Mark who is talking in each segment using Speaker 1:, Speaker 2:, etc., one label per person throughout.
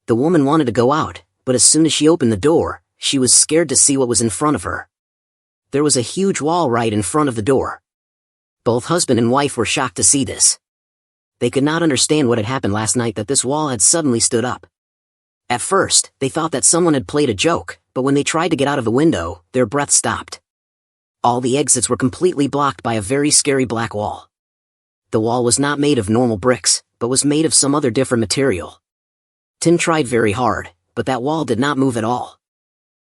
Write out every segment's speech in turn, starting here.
Speaker 1: The woman wanted to go out, but as soon as she opened the door, she was scared to see what was in front of her. There was a huge wall right in front of the door. Both husband and wife were shocked to see this. They could not understand what had happened last night, that this wall had suddenly stood up. At first, they thought that someone had played a joke, but when they tried to get out of the window, their breath stopped. All the exits were completely blocked by a very scary black wall. The wall was not made of normal bricks, but was made of some other different material. Tim tried very hard, but that wall did not move at all.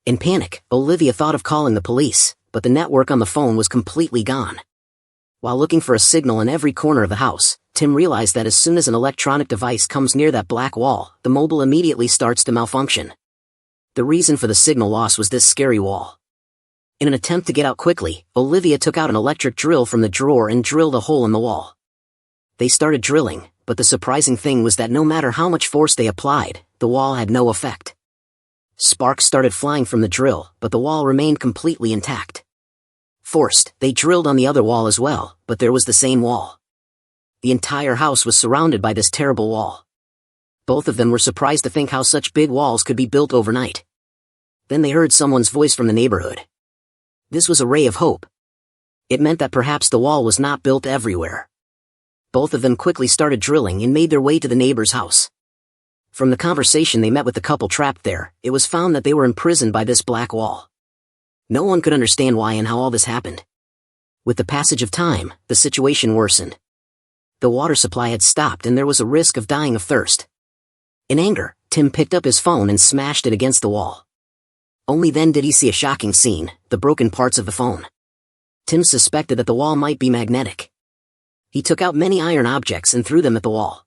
Speaker 1: In panic, Olivia thought of calling the police, but the network on the phone was completely gone. While looking for a signal in every corner of the house, Tim realized that as soon as an electronic device comes near that black wall, the mobile immediately starts to malfunction. The reason for the signal loss was this scary wall. In an attempt to get out quickly, Olivia took out an electric drill from the drawer and drilled a hole in the wall. They started drilling, but the surprising thing was that no matter how much force they applied, the wall had no effect. Sparks started flying from the drill, but the wall remained completely intact. Forced, they drilled on the other wall as well, but there was the same wall. The entire house was surrounded by this terrible wall. Both of them were surprised to think how such big walls could be built overnight. Then they heard someone's voice from the neighborhood. This was a ray of hope. It meant that perhaps the wall was not built everywhere. Both of them quickly started drilling and made their way to the neighbor's house. From the conversation they met with the couple trapped there, it was found that they were imprisoned by this black wall. No one could understand why and how all this happened. With the passage of time, the situation worsened. The water supply had stopped and there was a risk of dying of thirst. In anger, Tim picked up his phone and smashed it against the wall. Only then did he see a shocking scene, the broken parts of the phone. Tim suspected that the wall might be magnetic. He took out many iron objects and threw them at the wall.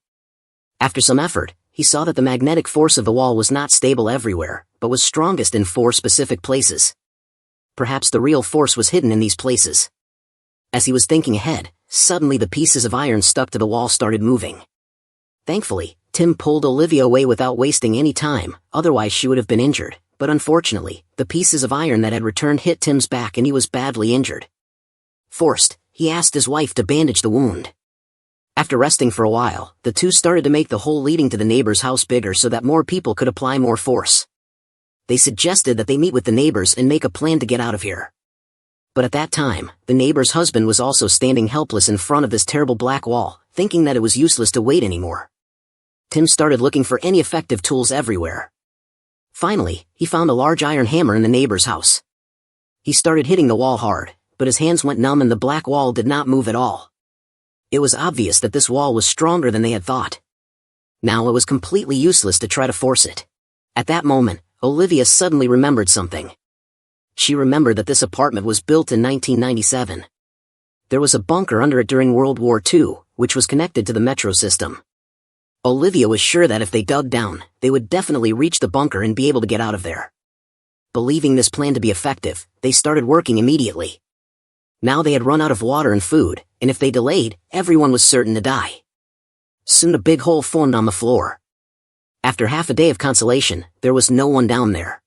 Speaker 1: After some effort, he saw that the magnetic force of the wall was not stable everywhere, but was strongest in 4 specific places. Perhaps the real force was hidden in these places. As he was thinking ahead, suddenly the pieces of iron stuck to the wall started moving. Thankfully, Tim pulled Olivia away without wasting any time, otherwise she would have been injured, but unfortunately, the pieces of iron that had returned hit Tim's back and he was badly injured. Forced, he asked his wife to bandage the wound. After resting for a while, the two started to make the hole leading to the neighbor's house bigger so that more people could apply more force. They suggested that they meet with the neighbors and make a plan to get out of here. But at that time, the neighbor's husband was also standing helpless in front of this terrible black wall, thinking that it was useless to wait anymore. Tim started looking for any effective tools everywhere. Finally, he found a large iron hammer in the neighbor's house. He started hitting the wall hard, but his hands went numb and the black wall did not move at all. It was obvious that this wall was stronger than they had thought. Now it was completely useless to try to force it. At that moment, Olivia suddenly remembered something. She remembered that this apartment was built in 1997. There was a bunker under it during World War II, which was connected to the metro system. Olivia was sure that if they dug down, they would definitely reach the bunker and be able to get out of there. Believing this plan to be effective, they started working immediately. Now they had run out of water and food, and if they delayed, everyone was certain to die. Soon a big hole formed on the floor. After half a day of consolation, there was no one down there.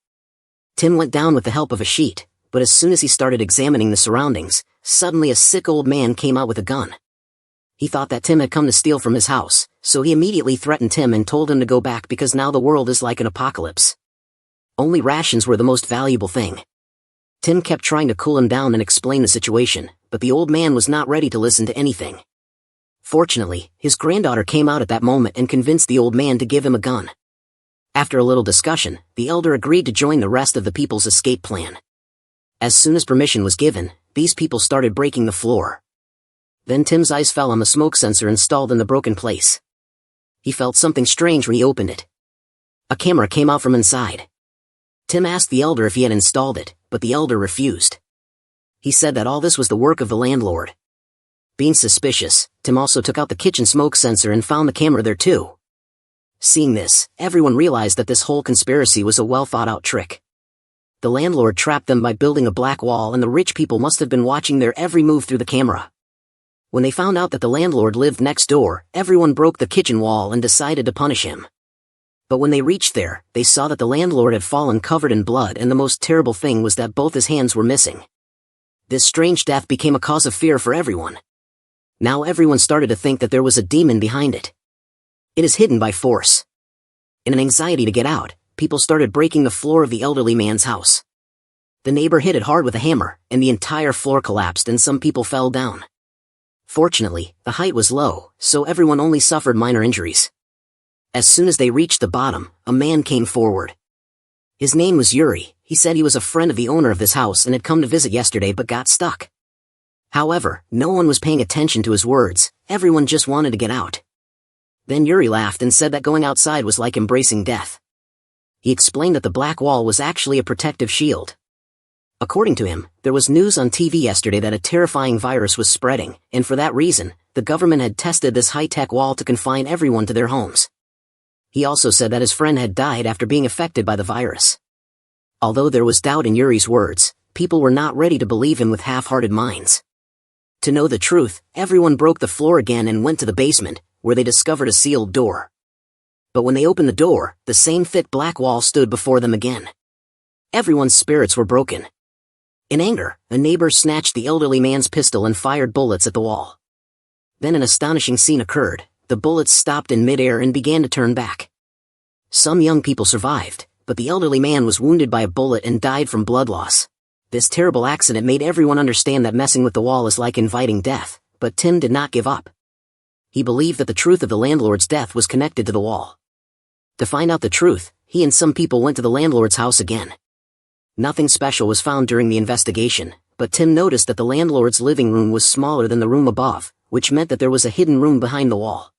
Speaker 1: Tim went down with the help of a sheet, but as soon as he started examining the surroundings, suddenly a sick old man came out with a gun. He thought that Tim had come to steal from his house, so he immediately threatened Tim and told him to go back because now the world is like an apocalypse. Only rations were the most valuable thing. Tim kept trying to cool him down and explain the situation, but the old man was not ready to listen to anything. Fortunately, his granddaughter came out at that moment and convinced the old man to give him a gun. After a little discussion, the elder agreed to join the rest of the people's escape plan. As soon as permission was given, these people started breaking the floor. Then Tim's eyes fell on the smoke sensor installed in the broken place. He felt something strange when he opened it. A camera came out from inside. Tim asked the elder if he had installed it, but the elder refused. He said that all this was the work of the landlord. Being suspicious, Tim also took out the kitchen smoke sensor and found the camera there too. Seeing this, everyone realized that this whole conspiracy was a well-thought-out trick. The landlord trapped them by building a black wall and the rich people must have been watching their every move through the camera. When they found out that the landlord lived next door, everyone broke the kitchen wall and decided to punish him. But when they reached there, they saw that the landlord had fallen covered in blood and the most terrible thing was that both his hands were missing. This strange death became a cause of fear for everyone. Now everyone started to think that there was a demon behind it. It is hidden by force. In an anxiety to get out, people started breaking the floor of the elderly man's house. The neighbor hit it hard with a hammer, and the entire floor collapsed and some people fell down. Fortunately, the height was low, so everyone only suffered minor injuries. As soon as they reached the bottom, a man came forward. His name was Yuri. He said he was a friend of the owner of this house and had come to visit yesterday but got stuck. However, no one was paying attention to his words, everyone just wanted to get out. Then Yuri laughed and said that going outside was like embracing death. He explained that the black wall was actually a protective shield. According to him, there was news on TV yesterday that a terrifying virus was spreading, and for that reason, the government had tested this high-tech wall to confine everyone to their homes. He also said that his friend had died after being affected by the virus. Although there was doubt in Yuri's words, people were not ready to believe him with half-hearted minds. To know the truth, everyone broke the floor again and went to the basement, where they discovered a sealed door. But when they opened the door, the same thick black wall stood before them again. Everyone's spirits were broken. In anger, a neighbor snatched the elderly man's pistol and fired bullets at the wall. Then an astonishing scene occurred. The bullets stopped in midair and began to turn back. Some young people survived, but the elderly man was wounded by a bullet and died from blood loss. This terrible accident made everyone understand that messing with the wall is like inviting death, but Tim did not give up. He believed that the truth of the landlord's death was connected to the wall. To find out the truth, he and some people went to the landlord's house again. Nothing special was found during the investigation, but Tim noticed that the landlord's living room was smaller than the room above, which meant that there was a hidden room behind the wall.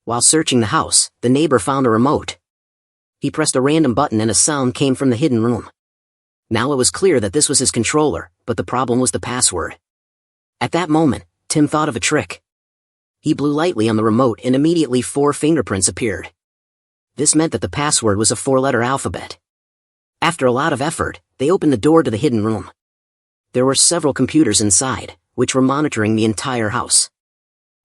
Speaker 1: While searching the house, the neighbor found a remote. He pressed a random button and a sound came from the hidden room. Now it was clear that this was his controller, but the problem was the password. At that moment, Tim thought of a trick. He blew lightly on the remote and immediately 4 fingerprints appeared. This meant that the password was a 4-letter alphabet. After a lot of effort, they opened the door to the hidden room. There were several computers inside, which were monitoring the entire house.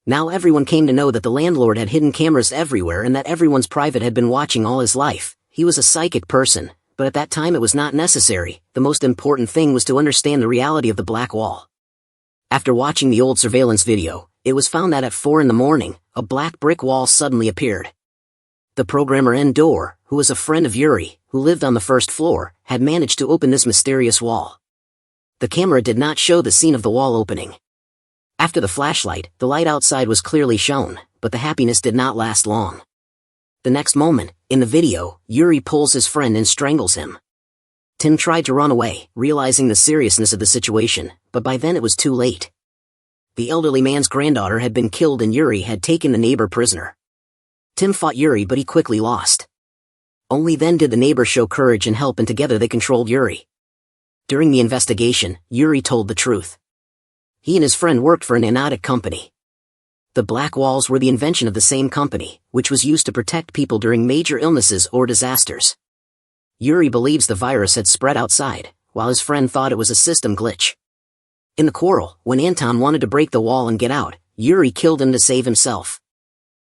Speaker 1: Now everyone came to know that the landlord had hidden cameras everywhere and that everyone's private had been watching all his life. He was a psychic person, but at that time it was not necessary. The most important thing was to understand the reality of the black wall. After watching the old surveillance video, it was found that at 4 in the morning, a black brick wall suddenly appeared. The programmer Endor, who was a friend of Yuri, who lived on the first floor, had managed to open this mysterious wall. The camera did not show the scene of the wall opening. After the flashlight, the light outside was clearly shown, but the happiness did not last long. The next moment, in the video, Yuri pulls his friend and strangles him. Tim tried to run away, realizing the seriousness of the situation, but by then it was too late. The elderly man's granddaughter had been killed and Yuri had taken the neighbor prisoner. Tim fought Yuri but he quickly lost. Only then did the neighbor show courage and help and together they controlled Yuri. During the investigation, Yuri told the truth. He and his friend worked for an aeronautic company. The black walls were the invention of the same company, which was used to protect people during major illnesses or disasters. Yuri believes the virus had spread outside, while his friend thought it was a system glitch. In the quarrel, when Anton wanted to break the wall and get out, Yuri killed him to save himself.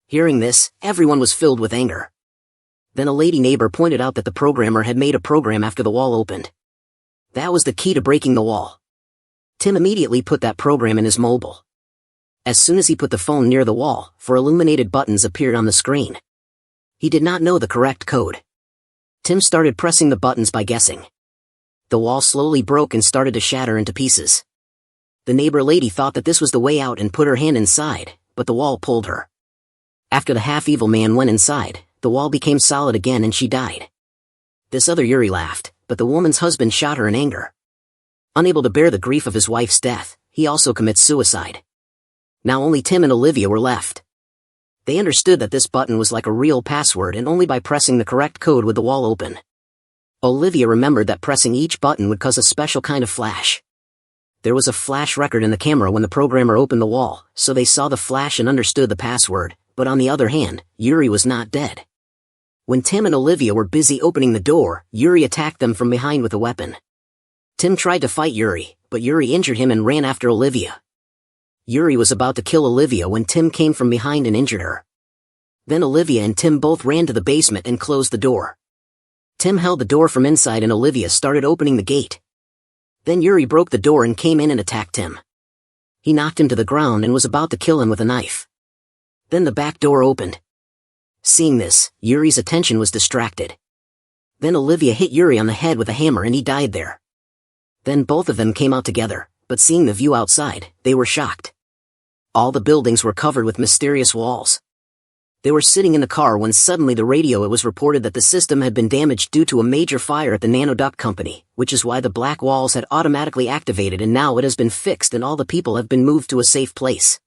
Speaker 1: Hearing this, everyone was filled with anger. Then a lady neighbor pointed out that the programmer had made a program after the wall opened. That was the key to breaking the wall. Tim immediately put that program in his mobile. As soon as he put the phone near the wall, 4 illuminated buttons appeared on the screen. He did not know the correct code. Tim started pressing the buttons by guessing. The wall slowly broke and started to shatter into pieces. The neighbor lady thought that this was the way out and put her hand inside, but the wall pulled her. After the half-evil man went inside, the wall became solid again and she died. This other Yuri laughed, but the woman's husband shot her in anger. Unable to bear the grief of his wife's death, he also commits suicide. Now only Tim and Olivia were left. They understood that this button was like a real password and only by pressing the correct code would the wall open. Olivia remembered that pressing each button would cause a special kind of flash. There was a flash record in the camera when the programmer opened the wall, so they saw the flash and understood the password, but on the other hand, Yuri was not dead. When Tim and Olivia were busy opening the door, Yuri attacked them from behind with a weapon. Tim tried to fight Yuri, but Yuri injured him and ran after Olivia. Yuri was about to kill Olivia when Tim came from behind and injured her. Then Olivia and Tim both ran to the basement and closed the door. Tim held the door from inside and Olivia started opening the gate. Then Yuri broke the door and came in and attacked Tim. He knocked him to the ground and was about to kill him with a knife. Then the back door opened. Seeing this, Yuri's attention was distracted. Then Olivia hit Yuri on the head with a hammer and he died there. Then both of them came out together, but seeing the view outside, they were shocked. All the buildings were covered with mysterious walls. They were sitting in the car when suddenly the radio it was reported that the system had been damaged due to a major fire at the nanoduct company, which is why the black walls had automatically activated and now it has been fixed and all the people have been moved to a safe place.